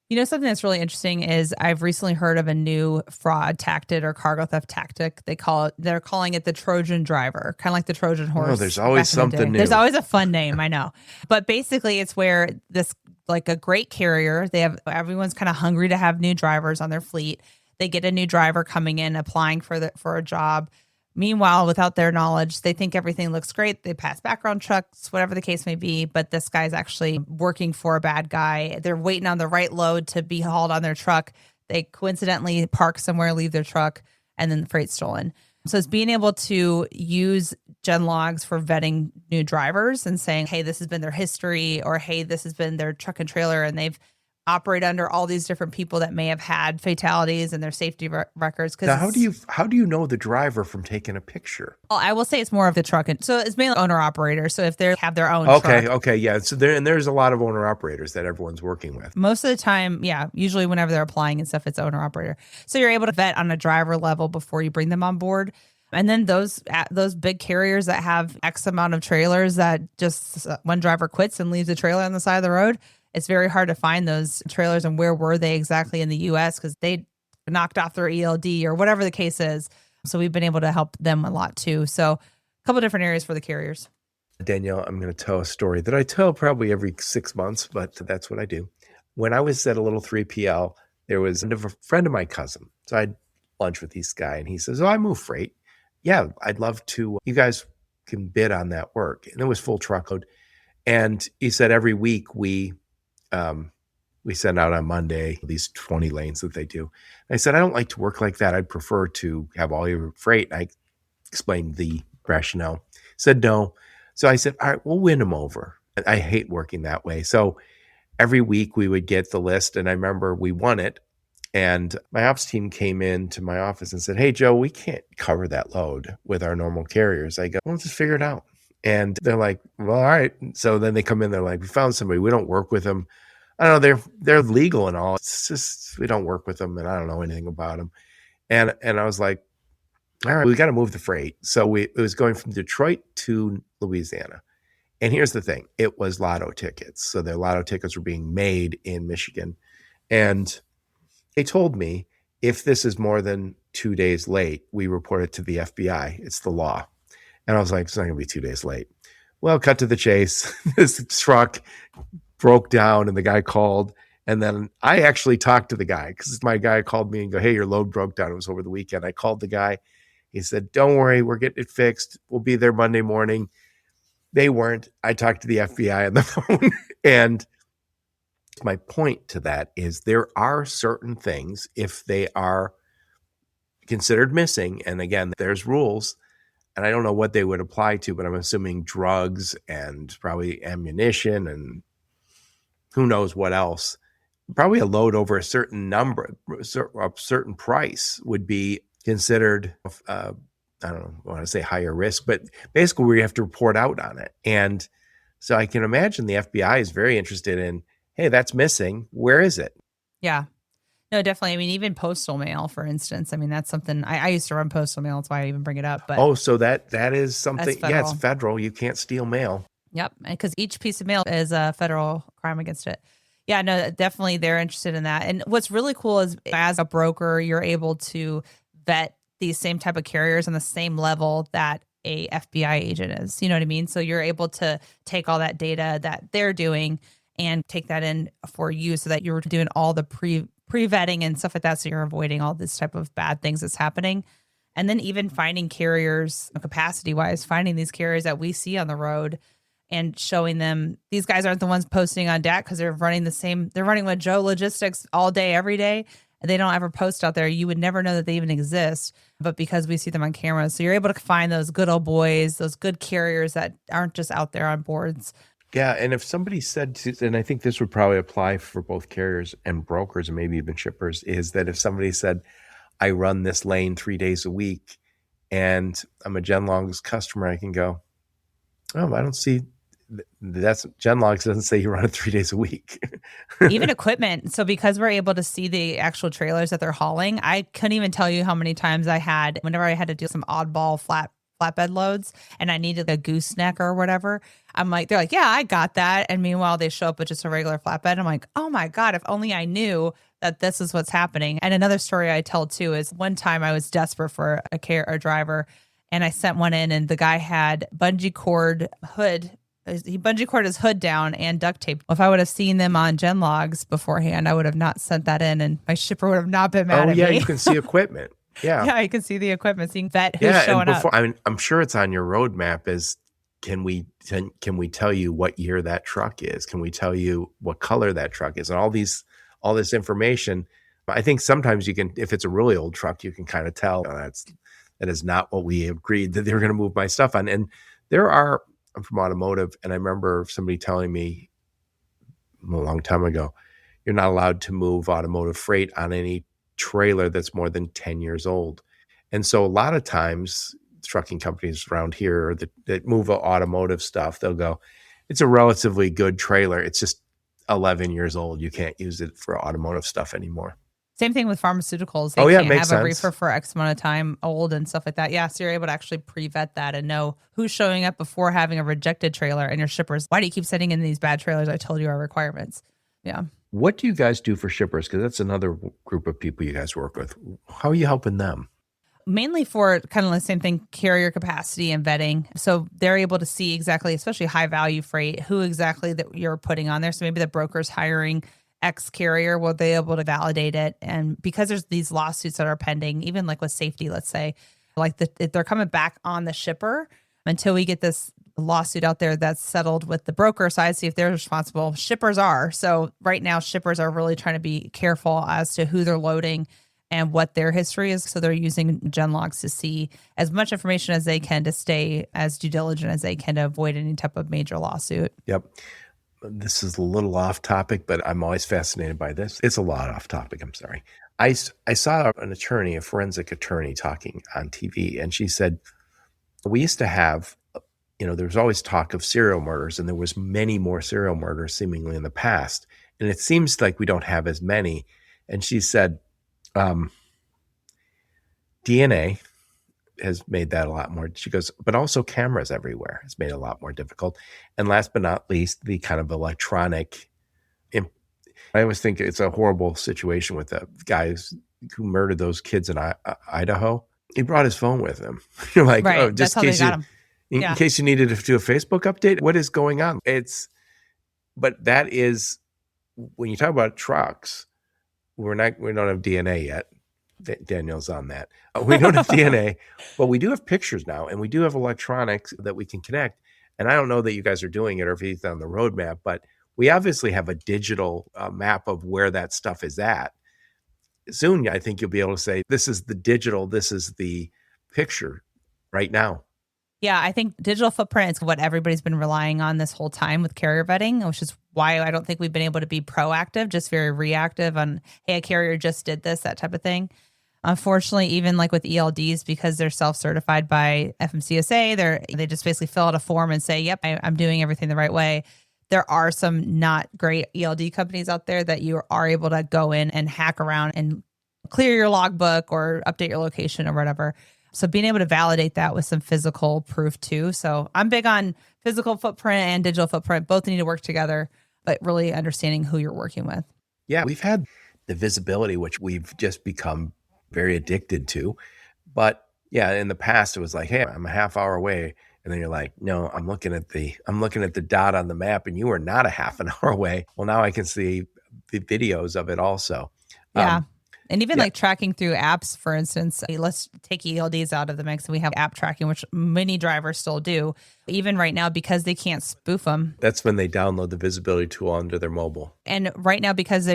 You know, something that's really interesting is I've recently heard of a new fraud tactic or cargo theft tactic. They're calling it the Trojan driver, kind of like the Trojan Oh, horse. there's always back in the something day. new. There's always a fun name, I know. But basically it's where this, like a great carrier, everyone's kind of hungry to have new drivers on their fleet. They get a new driver coming in, applying for a job. Meanwhile, without their knowledge, they think everything looks great. They pass background checks, whatever the case may be, but this guy's actually working for a bad guy. They're waiting on the right load to be hauled on their truck. They coincidentally park somewhere, leave their truck, and then the freight's stolen. So it's being able to use GenLogs for vetting new drivers and saying, hey, this has been their history, or hey, this has been their truck and trailer, and they've operate under all these different people that may have had fatalities and their safety records. Now, how do you know the driver from taking a picture? Well, I will say it's more of the truck, and so it's mainly owner operator. So if they have their own Okay, truck, okay, yeah. So there's a lot of owner operators that everyone's working with. most of the time, yeah, usually whenever they're applying and stuff, it's owner operator. So you're able to vet on a driver level before you bring them on board. And then those big carriers that have X amount of trailers that just one driver quits and leaves a trailer on the side of the road, it's very hard to find those trailers and where were they exactly in the U.S. because they knocked off their ELD or whatever the case is. So we've been able to help them a lot too. So a couple different areas for the carriers. Danielle, I'm going to tell a story that I tell probably every 6 months, but that's what I do. When I was at a little 3PL, there was a friend of my cousin. So I had lunch with this guy and he says, oh, I move freight. Yeah, I'd love to. You guys can bid on that work. And it was full truckload. And he said every week we send out on Monday these 20 lanes that they do. And I said, I don't like to work like that. I'd prefer to have all your freight. And I explained the rationale. He said no. So I said, all right, we'll win them over. I hate working that way. So every week we would get the list. And I remember we won it. And my ops team came into my office and said, hey, Joe, we can't cover that load with our normal carriers. I go, well, just figure it out. And they're like, well, all right. So then they come in, they're like, we found somebody. We don't work with them. I don't know. They're legal and all. It's just, we don't work with them and I don't know anything about them. And I was like, all right, we got to move the freight. So it was going from Detroit to Louisiana. And here's the thing. It was lotto tickets. So their lotto tickets were being made in Michigan. And they told me if this is more than 2 days late, we report it to the FBI. It's the law. And I was like, it's not going to be 2 days late. Well, cut to the chase. This truck broke down and the guy called. And then I actually talked to the guy because my guy called me and go, hey, your load broke down. It was over the weekend. I called the guy. He said, don't worry, we're getting it fixed. We'll be there Monday morning. They weren't. I talked to the FBI on the phone. And my point to that is there are certain things, if they are considered missing, and again, there's rules, and I don't know what they would apply to, but I'm assuming drugs and probably ammunition and who knows what else. Probably a load over a certain number, a certain price would be considered, I don't know, I want to say higher risk, but basically we have to report out on it. And so I can imagine the FBI is very interested in, hey, that's missing. Where is it? Yeah. No, definitely. I mean, even postal mail, for instance. I mean, that's something I used to run postal mail. That's why I even bring it up. But so that is something. Yeah, it's federal. You can't steal mail. Yep, because each piece of mail is a federal crime against it. Yeah, no, definitely they're interested in that. And what's really cool is as a broker, you're able to vet these same type of carriers on the same level that a FBI agent is. You know what I mean? So you're able to take all that data that they're doing and take that in for you so that you're doing all the pre-vetting and stuff like that. So you're avoiding all this type of bad things that's happening. And then even finding carriers capacity wise, finding these carriers that we see on the road and showing them these guys aren't the ones posting on DAC because they're running with Joe Logistics all day, every day. And they don't ever post out there. You would never know that they even exist, but because we see them on camera. So you're able to find those good old boys, those good carriers that aren't just out there on boards. Yeah, and if somebody said, and I think this would probably apply for both carriers and brokers and maybe even shippers, is that if somebody said, I run this lane 3 days a week and I'm a GenLogs customer, I can go, oh, I don't see That's GenLogs doesn't say you run it 3 days a week. Even equipment. So because we're able to see the actual trailers that they're hauling, I couldn't even tell you how many times I had whenever I had to do some oddball flatbed loads and I needed a gooseneck or whatever. I'm like, they're like, yeah, I got that. And meanwhile, they show up with just a regular flatbed. I'm like, oh my God, if only I knew that this is what's happening. And another story I tell too is one time I was desperate for a driver and I sent one in and the guy had bungee cord hood. He bungee cord his hood down and duct tape. If I would have seen them on GenLogs beforehand, I would have not sent that in and my shipper would have not been mad at yeah, me. you can see equipment. Yeah. Yeah, I can see the equipment, seeing vet who's Yeah, showing and before up. I mean, I'm sure it's on your roadmap is can we tell you what year that truck is? Can we tell you what color that truck is? And all this information. I think sometimes you can, if it's a really old truck, you can kind of tell that is not what we agreed that they were going to move my stuff on. And I'm from automotive, and I remember somebody telling me a long time ago, you're not allowed to move automotive freight on any trailer that's more than 10 years old. And so a lot of times trucking companies around here that move automotive stuff, they'll go, it's a relatively good trailer. It's just 11 years old. You can't use it for automotive stuff anymore. Same thing with pharmaceuticals. Oh, They yeah, can't makes have a sense. reefer for X amount of time old and stuff like that. Yeah, so you're able to actually pre-vet that and know who's showing up before having a rejected trailer and your shippers. Why do you keep sending in these bad trailers? I told you our requirements. Yeah. What do you guys do for shippers? Because that's another group of people you guys work with. How are you helping them? Mainly for kind of the same thing, carrier capacity and vetting. So they're able to see exactly, especially high value freight, who exactly that you're putting on there. So maybe the broker's hiring X carrier, will they able to validate it? And because there's these lawsuits that are pending, even like with safety, let's say, like they're coming back on the shipper until we get this lawsuit out there that's settled with the broker side, see if they're responsible. Shippers are. So right now, shippers are really trying to be careful as to who they're loading and what their history is. So they're using GenLogs to see as much information as they can to stay as due diligent as they can to avoid any type of major lawsuit. Yep. This is a little off topic, but I'm always fascinated by this. It's a lot off topic. I'm sorry. I saw an attorney, a forensic attorney, talking on TV, and she said, we used to have, there was always talk of serial murders, and there was many more serial murders seemingly in the past. And it seems like we don't have as many. And she said, DNA has made that a lot more. She goes, but also cameras everywhere has made it a lot more difficult. And last but not least, the kind of electronic. I always think it's a horrible situation with the guys who murdered those kids in Idaho. He brought his phone with him. You're like, Right. oh, just That's how they got him. in case you needed to do a Facebook update. What is going on? But that is when you talk about trucks. We don't have DNA yet. Danielle's on that. We don't have DNA, but we do have pictures now, and we do have electronics that we can connect. And I don't know that you guys are doing it or if it's on the roadmap, but we obviously have a digital map of where that stuff is at. Soon, I think you'll be able to say, this is the digital, this is the picture right now. Yeah, I think digital footprint is what everybody's been relying on this whole time with carrier vetting, which is why I don't think we've been able to be proactive, just very reactive on, hey, a carrier just did this, that type of thing. Unfortunately, even like with ELDs, because they're self-certified by FMCSA, they just basically fill out a form and say, yep, I'm doing everything the right way. There are some not great ELD companies out there that you are able to go in and hack around and clear your logbook or update your location or whatever. So being able to validate that with some physical proof too. So I'm big on physical footprint and digital footprint. Both need to work together, but really understanding who you're working with. Yeah, we've had the visibility, which we've just become very addicted to. But yeah, in the past, it was like, hey, I'm a half hour away. And then you're like, no, I'm looking at the dot on the map and you are not a half an hour away. Well, now I can see the videos of it also. Yeah. And even like tracking through apps, for instance, let's take ELDs out of the mix. We have app tracking, which many drivers still do, even right now, because they can't spoof them. That's when they download the visibility tool onto their mobile. And right now, because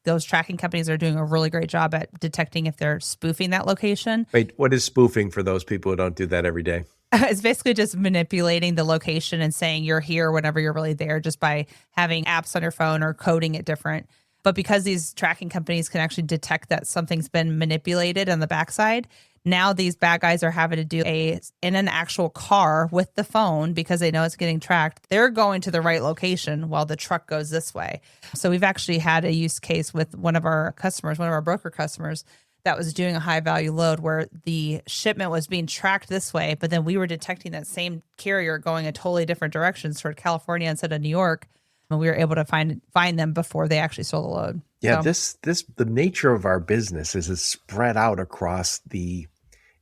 those tracking companies are doing a really great job at detecting if they're spoofing that location. Wait, what is spoofing for those people who don't do that every day? It's basically just manipulating the location and saying you're here whenever you're really there, just by having apps on your phone or coding it different. But because these tracking companies can actually detect that something's been manipulated on the backside, Now these bad guys are having to do in an actual car with the phone because they know it's getting tracked. They're going to the right location while the truck goes this way. So we've actually had a use case with one of our customers, one of our broker customers, that was doing a high value load where the shipment was being tracked this way, but then we were detecting that same carrier going a totally different directions toward California instead of New York. And we were able to find them before they actually sold the load. Yeah, So, this the nature of our business is it's spread out across the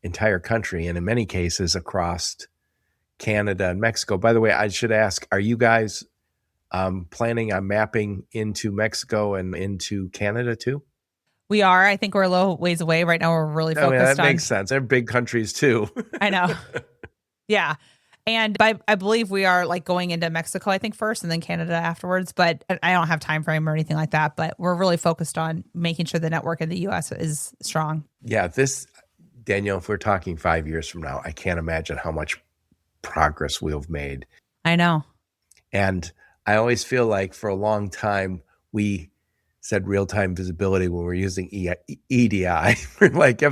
entire country, and in many cases across Canada and Mexico. By the way, I should ask, are you guys planning on mapping into Mexico and into Canada too? we are. I think we're a little ways away right now. We're really I mean, that focused on. makes sense. They're big countries too. I know. Yeah. And I believe we are like going into Mexico, I think first and then Canada afterwards, but I don't have time frame or anything like that, but we're really focused on making sure the network in the US is strong. Yeah, Danielle, if we're talking 5 years from now, I can't imagine how much progress we've made. I know. And I always feel like for a long time, we said real-time visibility when we're using EDI. We're like,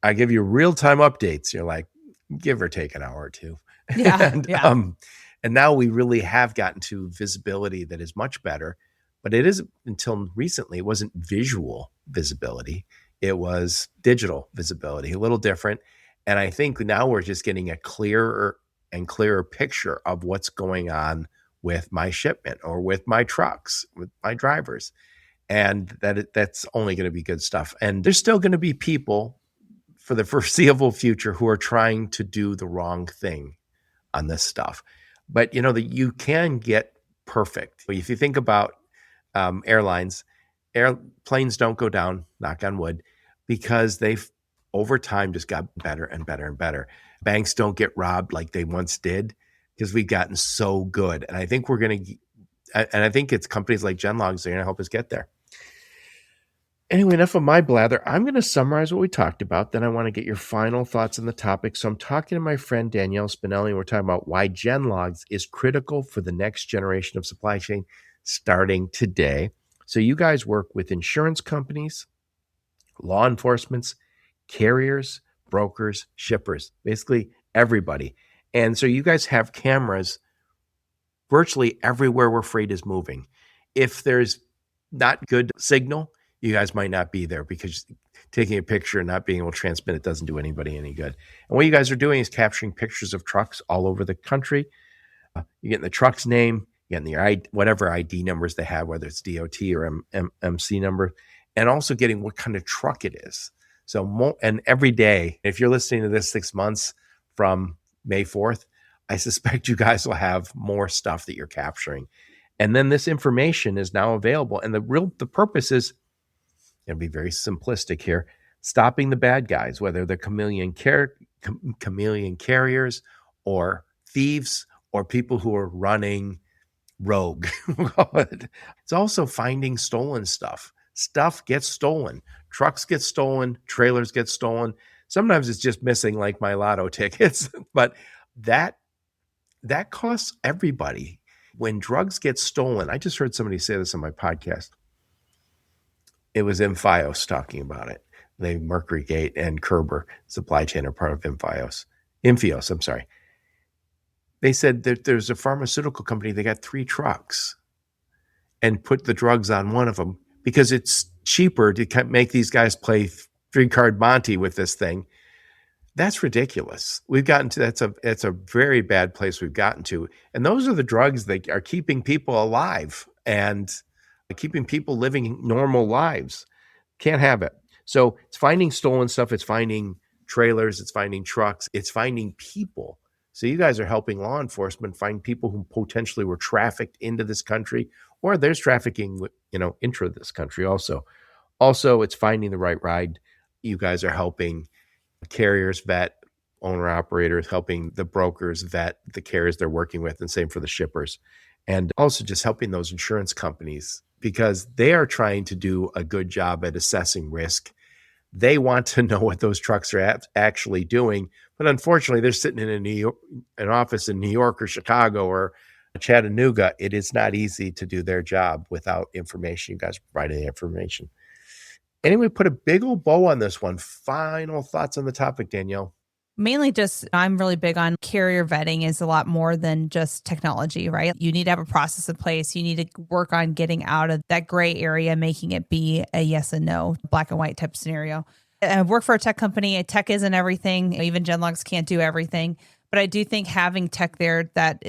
I give you real-time updates. You're like, give or take an hour or two. Yeah. And now we really have gotten to visibility that is much better, but it isn't until recently, it wasn't visual visibility. It was digital visibility, a little different. And I think now we're just getting a clearer and clearer picture of what's going on with my shipment or with my trucks, with my drivers. And that's only going to be good stuff. And there's still going to be people for the foreseeable future who are trying to do the wrong thing on this stuff. But that you can get perfect. If you think about airlines, airplanes don't go down, knock on wood, because they've over time just got better and better and better. Banks don't get robbed like they once did because we've gotten so good. And I think I think it's companies like GenLogs that are going to help us get there. Anyway, enough of my blather. I'm going to summarize what we talked about. Then I want to get your final thoughts on the topic. So I'm talking to my friend Danielle Spinelli, and we're talking about why GenLogs is critical for the next generation of supply chain starting today. So you guys work with insurance companies, law enforcement, carriers, brokers, shippers, basically everybody. And so you guys have cameras virtually everywhere where freight is moving. If there's not good signal, you guys might not be there because taking a picture and not being able to transmit it doesn't do anybody any good. And what you guys are doing is capturing pictures of trucks all over the country. You're getting the truck's name, you're getting the whatever ID numbers they have, whether it's DOT or MC number, and also getting what kind of truck it is. So, and every day, if you're listening to this 6 months from May 4th, I suspect you guys will have more stuff that you're capturing. And then this information is now available. And the purpose is, it'll be very simplistic here, stopping the bad guys, whether they're chameleon carriers or thieves or people who are running rogue. It's also finding stolen stuff. Stuff gets stolen. Trucks get stolen. Trailers get stolen. Sometimes it's just missing like my lotto tickets, but that costs everybody. When drugs get stolen, I just heard somebody say this on my podcast. It was Imphios talking about it. They Mercury Gate and Kerber supply chain are part of Imphios, I'm sorry. They said that there's a pharmaceutical company, they got 3 trucks and put the drugs on one of them because it's cheaper to make these guys play 3-card Monte with this thing. That's ridiculous. We've gotten to that's a very bad place we've gotten to. And those are the drugs that are keeping people alive and keeping people living normal lives. Can't have it. So it's finding stolen stuff. It's finding trailers. It's finding trucks. It's finding people. So you guys are helping law enforcement find people who potentially were trafficked into this country, or there's trafficking, into this country also. Also, it's finding the right ride. You guys are helping carriers vet owner operators, helping the brokers vet the carriers they're working with, and same for the shippers. And also just helping those insurance companies because they are trying to do a good job at assessing risk. They want to know what those trucks are actually doing. But unfortunately, they're sitting in an office in New York or Chicago or Chattanooga. It is not easy to do their job without information. You guys provide the information. Anyway, put a big old bow on this one. Final thoughts on the topic, Danielle. Mainly just, I'm really big on carrier vetting is a lot more than just technology, right? You need to have a process in place. You need to work on getting out of that gray area, making it be a yes and no, black and white type scenario. I work for a tech company. Tech isn't everything. Even GenLogs can't do everything. But I do think having tech there that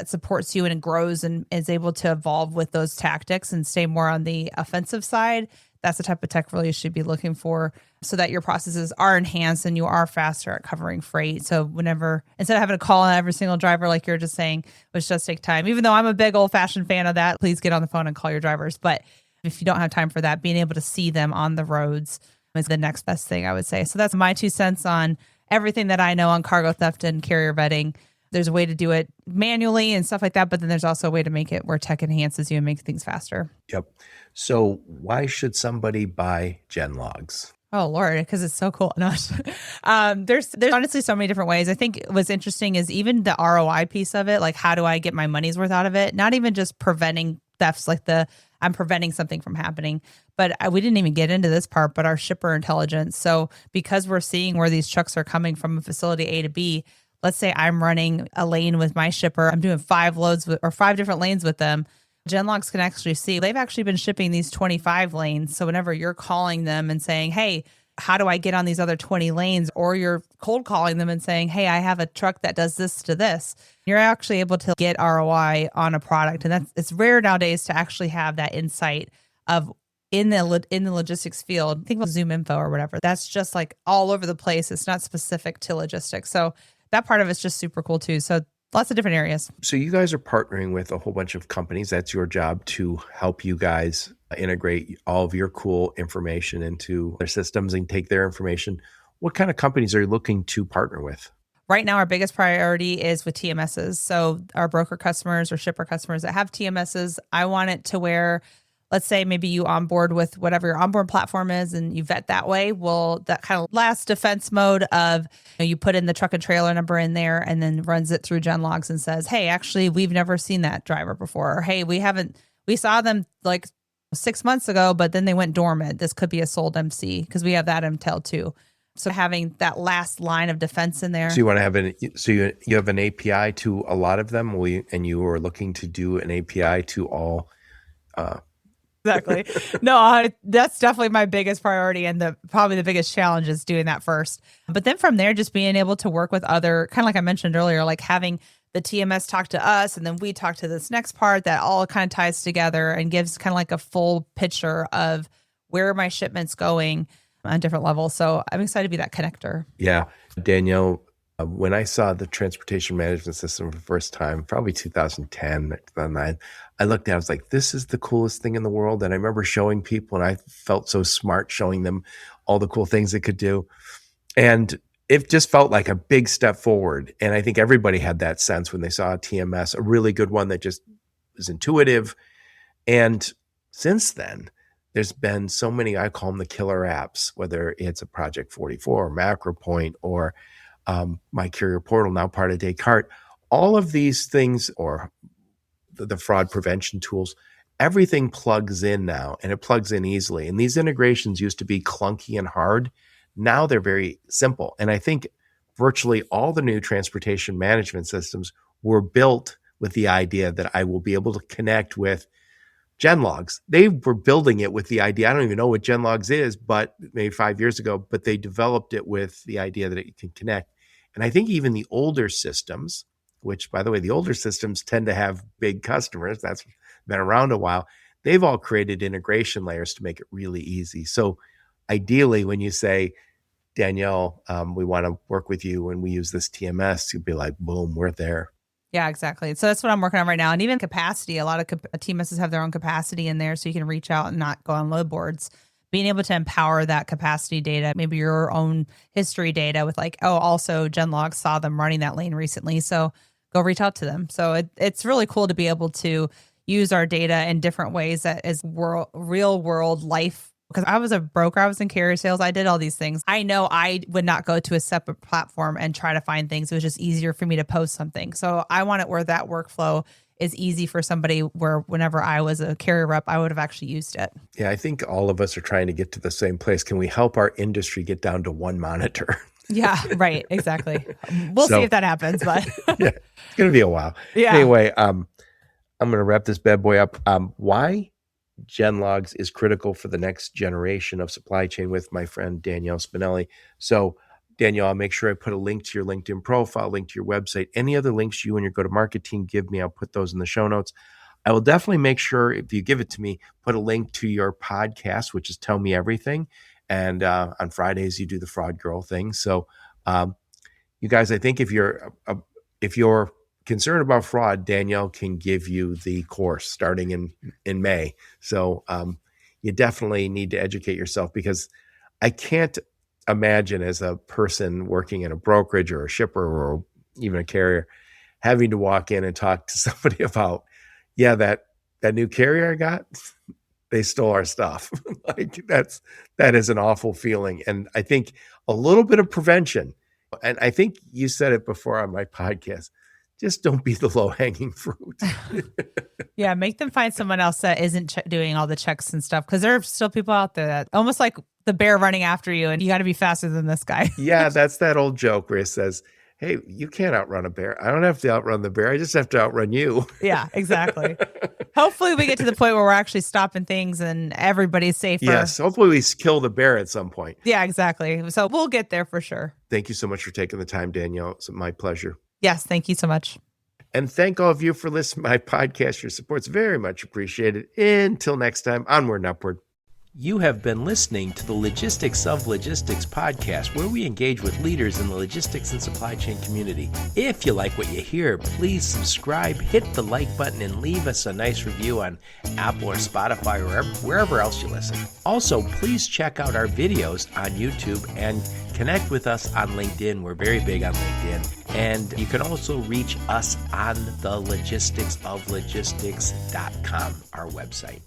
supports you and grows and is able to evolve with those tactics and stay more on the offensive side, that's the type of tech really you should be looking for so that your processes are enhanced and you are faster at covering freight. So whenever, instead of having to call on every single driver, like you're just saying, which does take time, even though I'm a big old fashioned fan of that, please get on the phone and call your drivers. But if you don't have time for that, being able to see them on the roads is the next best thing I would say. So that's my 2 cents on everything that I know on cargo theft and carrier vetting. There's a way to do it manually and stuff like that, but then there's also a way to make it where tech enhances you and makes things faster. Yep. So why should somebody buy GenLogs? Oh Lord, because it's so cool. No, there's honestly so many different ways. I think what's interesting is even the ROI piece of it. Like, how do I get my money's worth out of it? Not even just preventing thefts, like I'm preventing something from happening. But we didn't even get into this part, but our shipper intelligence. So because we're seeing where these trucks are coming from a facility A to B, let's say I'm running a lane with my shipper. I'm doing 5 loads or 5 different lanes with them. GenLogs can actually see they've actually been shipping these 25 lanes. So whenever you're calling them and saying, hey, how do I get on these other 20 lanes? Or you're cold calling them and saying, hey, I have a truck that does this to this. You're actually able to get ROI on a product. And it's rare nowadays to actually have that insight of in the logistics field. Think about Zoom Info or whatever. That's just like all over the place. It's not specific to logistics. So that part of it's just super cool too. So lots of different areas. So you guys are partnering with a whole bunch of companies. That's your job to help you guys integrate all of your cool information into their systems and take their information. What kind of companies are you looking to partner with? Right now, our biggest priority is with TMSs. So our broker customers or shipper customers that have TMSs, I want it to where, let's say maybe you onboard with whatever your onboard platform is and you vet that way. Well, that kind of last defense mode of you put in the truck and trailer number in there and then runs it through GenLogs and says, hey, actually, we've never seen that driver before. Or, hey, we saw them like 6 months ago, but then they went dormant. This could be a sold MC because we have that intel too. So having that last line of defense in there. So you want to have you have an API to a lot of them, and you are looking to do an API to all. Exactly. No, that's definitely my biggest priority and probably the biggest challenge is doing that first. But then from there, just being able to work with other, kind of like I mentioned earlier, like having the TMS talk to us and then we talk to this next part that all kind of ties together and gives kind of like a full picture of where are my shipments going on different levels. So I'm excited to be that connector. Yeah. Danielle, when I saw the transportation management system for the first time, probably 2010, 2009, I looked at it, I was like, this is the coolest thing in the world. And I remember showing people and I felt so smart showing them all the cool things it could do. And it just felt like a big step forward. And I think everybody had that sense when they saw a TMS, a really good one that just was intuitive. And since then, there's been so many, I call them the killer apps, whether it's a Project 44 or MacroPoint or My Carrier Portal, now part of Descartes. All of these things, or the fraud prevention tools, everything plugs in now, and it plugs in easily. And these integrations used to be clunky and hard. Now they're very simple. And I think virtually all the new transportation management systems were built with the idea that I will be able to connect with GenLogs. They were building it with the idea, I don't even know what GenLogs is, but maybe 5 years ago, but they developed it with the idea that it can connect. And I think even the older systems, which by the way, the older systems tend to have big customers, that's been around a while, they've all created integration layers to make it really easy. So ideally, when you say, Danielle, we want to work with you and we use this TMS, you'd be like, boom, we're there. Yeah, exactly. So that's what I'm working on right now. And even capacity, a lot of TMSs have their own capacity in there so you can reach out and not go on load boards. Being able to empower that capacity data, maybe your own history data with like, oh, also GenLogs saw them running that lane recently. So go reach out to them. So it's really cool to be able to use our data in different ways that is real world life. Because I was a broker, I was in carrier sales, I did all these things. I know I would not go to a separate platform and try to find things. It was just easier for me to post something. So I want it where that workflow is easy for somebody where whenever I was a carrier rep, I would have actually used it. Yeah, I think all of us are trying to get to the same place. Can we help our industry get down to one monitor? Yeah, right. Exactly. We'll see if that happens, but yeah, it's going to be a while. Yeah. Anyway, I'm going to wrap this bad boy up. Why GenLogs is critical for the next generation of supply chain with my friend Danielle Spinelli. So Danielle, I'll make sure I put a link to your LinkedIn profile, link to your website, any other links you and your go-to-market team give me, I'll put those in the show notes. I will definitely make sure, if you give it to me, put a link to your podcast, which is Tell Me Everything. And on Fridays, you do the Fraud Girl thing. So you guys, I think if you're concerned about fraud, Danielle can give you the course starting in May. So you definitely need to educate yourself, because I can't imagine, as a person working in a brokerage or a shipper or even a carrier, having to walk in and talk to somebody about, that new carrier I got, they stole our stuff. Like that is an awful feeling. And I think a little bit of prevention, and I think you said it before on my podcast, just don't be the low-hanging fruit. Yeah, make them find someone else that isn't doing all the checks and stuff, because there are still people out there that almost like the bear running after you, and you got to be faster than this guy. Yeah, that's that old joke where it says, hey, you can't outrun a bear. I don't have to outrun the bear. I just have to outrun you. Yeah, exactly. Hopefully we get to the point where we're actually stopping things and everybody's safer. Yes, hopefully we kill the bear at some point. Yeah, exactly. So we'll get there for sure. Thank you so much for taking the time, Danielle. It's my pleasure. Yes, thank you so much. And thank all of you for listening to my podcast. Your support's very much appreciated. Until next time, onward and upward. You have been listening to the Logistics of Logistics podcast, where we engage with leaders in the logistics and supply chain community. If you like what you hear, please subscribe, hit the like button, and leave us a nice review on Apple or Spotify or wherever else you listen. Also, please check out our videos on YouTube and connect with us on LinkedIn. We're very big on LinkedIn. And you can also reach us on the logisticsoflogistics.com, our website.